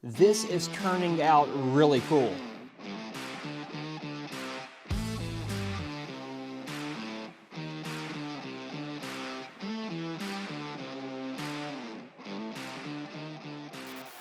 This is turning out really cool.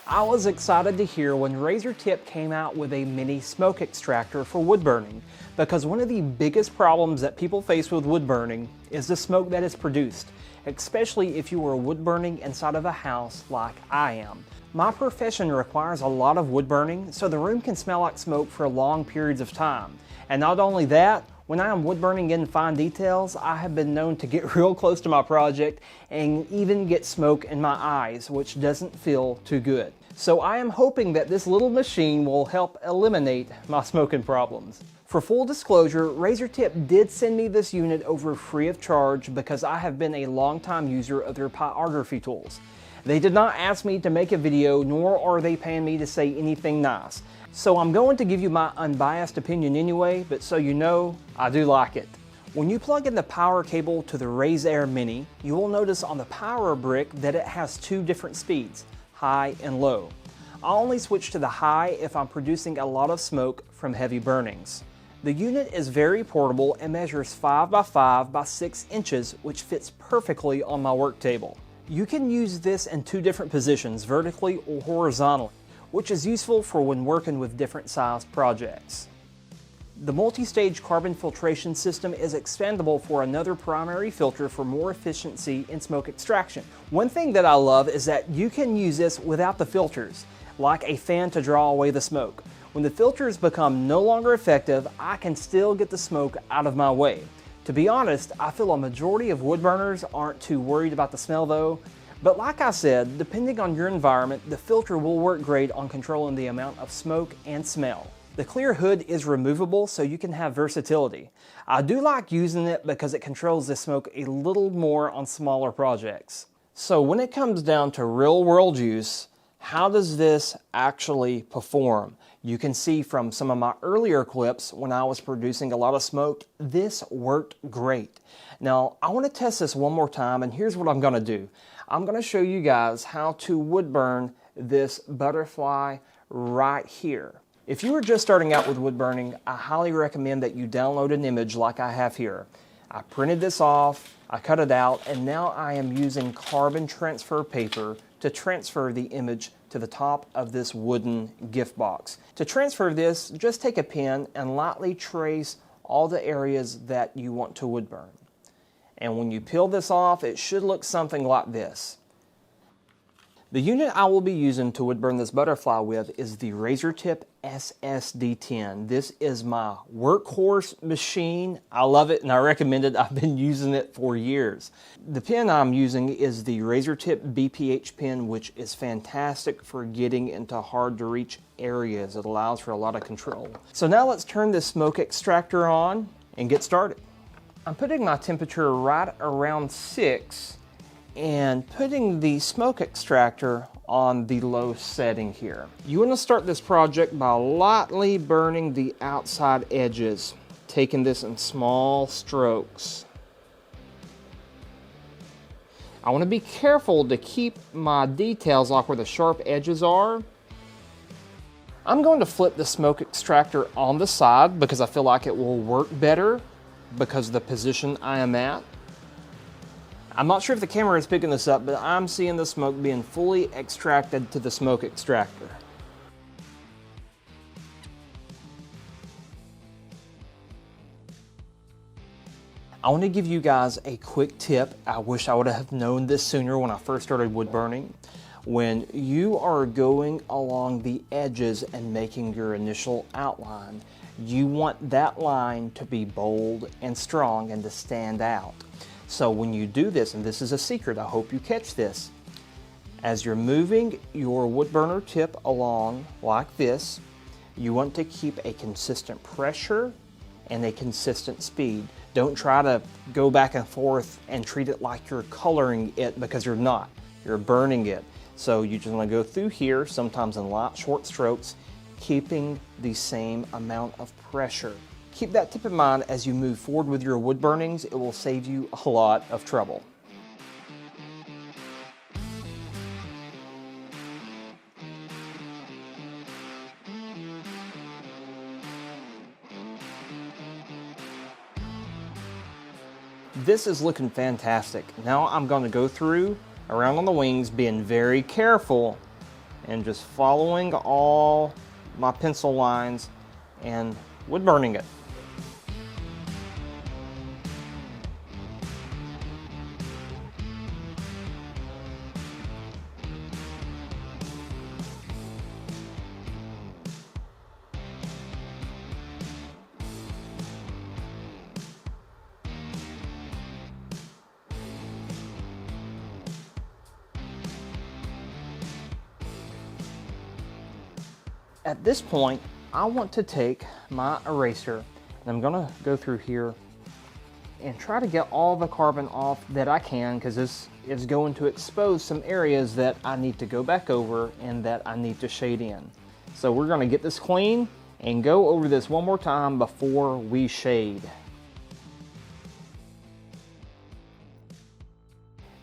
I was excited to hear when Razor came out with a mini smoke extractor for wood burning, because one of the biggest problems that people face with wood burning is the smoke that is produced, especially if you are wood burning inside of a house like I am. My profession requires a lot of wood burning, so the room can smell like smoke for long periods of time. And not only that, when I am wood burning in fine details, I have been known to get real close to my project and even get smoke in my eyes, which doesn't feel too good. So I am hoping that this little machine will help eliminate my smoking problems. For full disclosure, Razor did send me this unit over free of charge because I have been a longtime user of their Pyrography tools. They did not ask me to make a video, nor are they paying me to say anything nice. So I'm going to give you my unbiased opinion anyway, but so you know, I do like it. When you plug in the power cable to the razeaire Mini, you will notice on the power brick that it has two different speeds, high and low. I'll only switch to the high if I'm producing a lot of smoke from heavy burnings. The unit is very portable and measures 5 by 5 by 6 inches, which fits perfectly on my work table. You can use this in two different positions, vertically or horizontally, which is useful for when working with different sized projects. The multi-stage carbon filtration system is expandable for another primary filter for more efficiency in smoke extraction. One thing that I love is that you can use this without the filters, like a fan to draw away the smoke. When the filters become no longer effective, I can still get the smoke out of my way. To be honest, I feel a majority of wood burners aren't too worried about the smell though. But like I said, depending on your environment, the filter will work great on controlling the amount of smoke and smell. The clear hood is removable so you can have versatility. I do like using it because it controls the smoke a little more on smaller projects. So when it comes down to real world use, how does this actually perform? You can see from some of my earlier clips when I was producing a lot of smoke, this worked great. Now I want to test this one more time, and here's what I'm going to do. I'm going to show you guys how to wood burn this butterfly right here. If you are just starting out with wood burning, I highly recommend that you download an image like I have here. I printed this off, I cut it out, and now I am using carbon transfer paper to transfer the image to the top of this wooden gift box. To transfer this, just take a pen and lightly trace all the areas that you want to wood burn. And when you peel this off, it should look something like this. The unit I will be using to wood burn this butterfly with is the Razor SSD10. This is my workhorse machine. I love it and I recommend it. I've been using it for years. The pen I'm using is the Razor BPH pen, which is fantastic for getting into hard to reach areas. It allows for a lot of control. So now let's turn this smoke extractor on and get started. I'm putting my temperature right around 6 and putting the smoke extractor on the low setting here. You want to start this project by lightly burning the outside edges, taking this in small strokes. I want to be careful to keep my details like where the sharp edges are. I'm going to flip the smoke extractor on the side because I feel like it will work better because of the position I am at. I'm not sure if the camera is picking this up, but I'm seeing the smoke being fully extracted to the smoke extractor. I want to give you guys a quick tip. I wish I would have known this sooner when I first started wood burning. When you are going along the edges and making your initial outline, you want that line to be bold and strong and to stand out. So when you do this, and this is a secret, I hope you catch this, as you're moving your wood burner tip along like this, you want to keep a consistent pressure and a consistent speed. Don't try to go back and forth and treat it like you're coloring it, because you're not. You're burning it. So you just want to go through here, sometimes in light, short strokes, keeping the same amount of pressure. Keep that tip in mind as you move forward with your wood burnings. It will save you a lot of trouble. This is looking fantastic. Now I'm going to go through around on the wings, being very careful and just following all my pencil lines and wood burning it. At this point, I want to take my eraser and I'm gonna go through here and try to get all the carbon off that I can, because this is going to expose some areas that I need to go back over and that I need to shade in. So we're gonna get this clean and go over this one more time before we shade.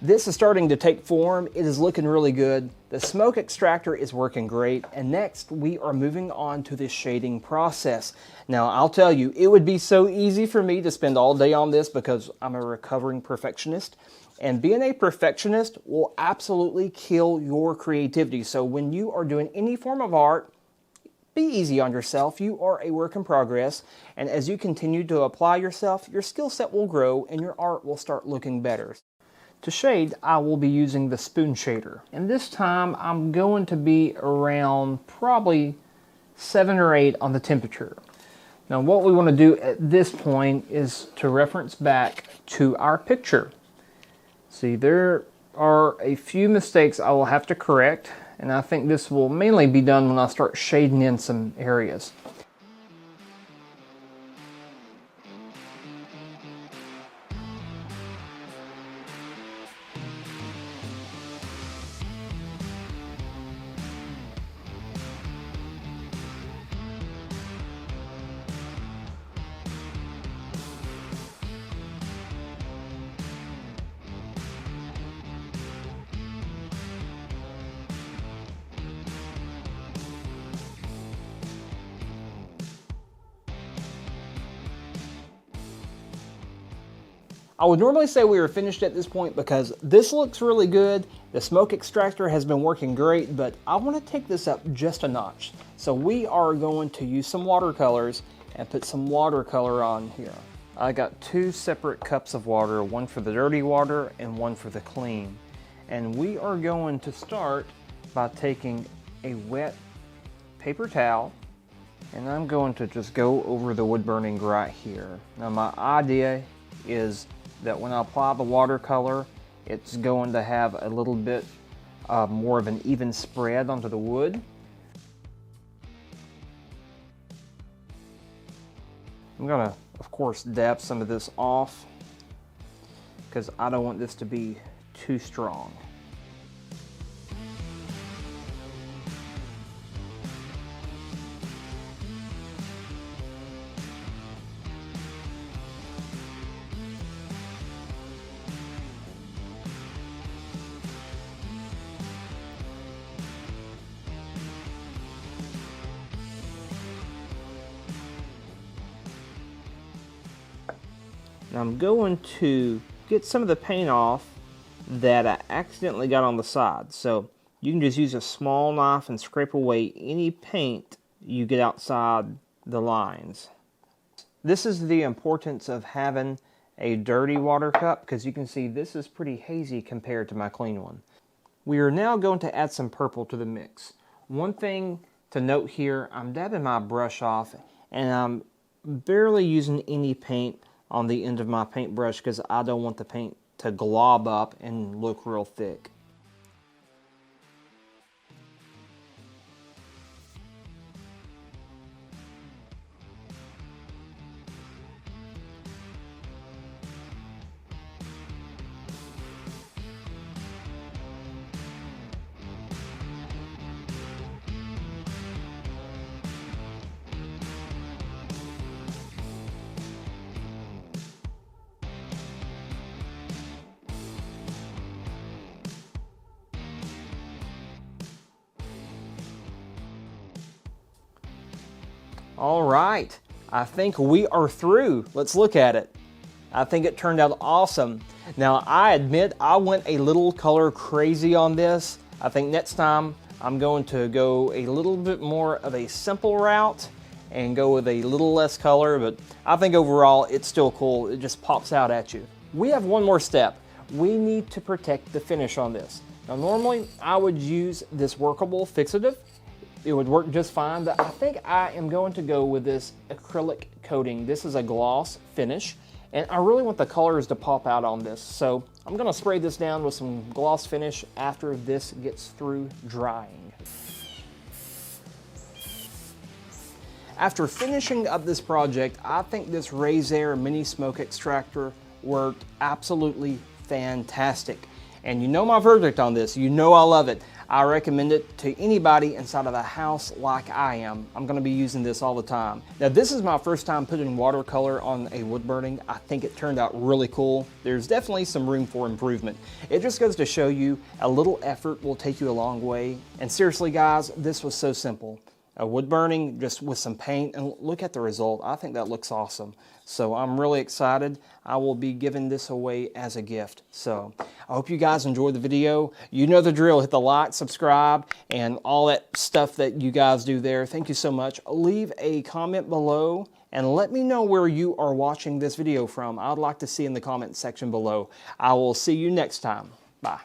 This is starting to take form. It is looking really good. The smoke extractor is working great. And next we are moving on to the shading process. Now I'll tell you, it would be so easy for me to spend all day on this because I'm a recovering perfectionist. And being a perfectionist will absolutely kill your creativity. So when you are doing any form of art, be easy on yourself. You are a work in progress. And as you continue to apply yourself, your skill set will grow and your art will start looking better. To shade, I will be using the spoon shader. And this time I'm going to be around probably 7 or 8 on the temperature. Now what we want to do at this point is to reference back to our picture. See, there are a few mistakes I will have to correct, and I think this will mainly be done when I start shading in some areas. I would normally say we were finished at this point because this looks really good. The smoke extractor has been working great, but I want to take this up just a notch. So we are going to use some watercolors and put some watercolor on here. I got 2 separate cups of water, one for the dirty water and one for the clean. And we are going to start by taking a wet paper towel, and I'm going to just go over the wood burning right here. Now my idea is that when I apply the watercolor, it's going to have a little bit more of an even spread onto the wood. I'm gonna, of course, dab some of this off because I don't want this to be too strong. Now I'm going to get some of the paint off that I accidentally got on the side. So you can just use a small knife and scrape away any paint you get outside the lines. This is the importance of having a dirty water cup, because you can see this is pretty hazy compared to my clean one. We are now going to add some purple to the mix. One thing to note here, I'm dabbing my brush off and I'm barely using any paint on the end of my paintbrush because I don't want the paint to glob up and look real thick. All right, I think we are through. Let's look at it. I think it turned out awesome. Now, I admit I went a little color crazy on this. I think next time I'm going to go a little bit more of a simple route and go with a little less color, but I think overall it's still cool. It just pops out at you. We have one more step. We need to protect the finish on this. Now, normally I would use this workable fixative. It would work just fine, but I think I am going to go with this acrylic coating. This is a gloss finish, and I really want the colors to pop out on this. So I'm gonna spray this down with some gloss finish after this gets through drying. After finishing up this project, I think this razeaire mini smoke extractor worked absolutely fantastic. And you know my verdict on this, you know I love it. I recommend it to anybody inside of a house like I am. I'm gonna be using this all the time. Now, this is my first time putting watercolor on a wood burning. I think it turned out really cool. There's definitely some room for improvement. It just goes to show you a little effort will take you a long way. And seriously guys, this was so simple. A wood burning just with some paint, and look at the result. I think that looks awesome. So I'm really excited. I will be giving this away as a gift. So I hope you guys enjoyed the video. You know the drill. Hit the like, subscribe, and all that stuff that you guys do there. Thank you so much. Leave a comment below and let me know where you are watching this video from. I'd like to see in the comment section below. I will see you next time. Bye.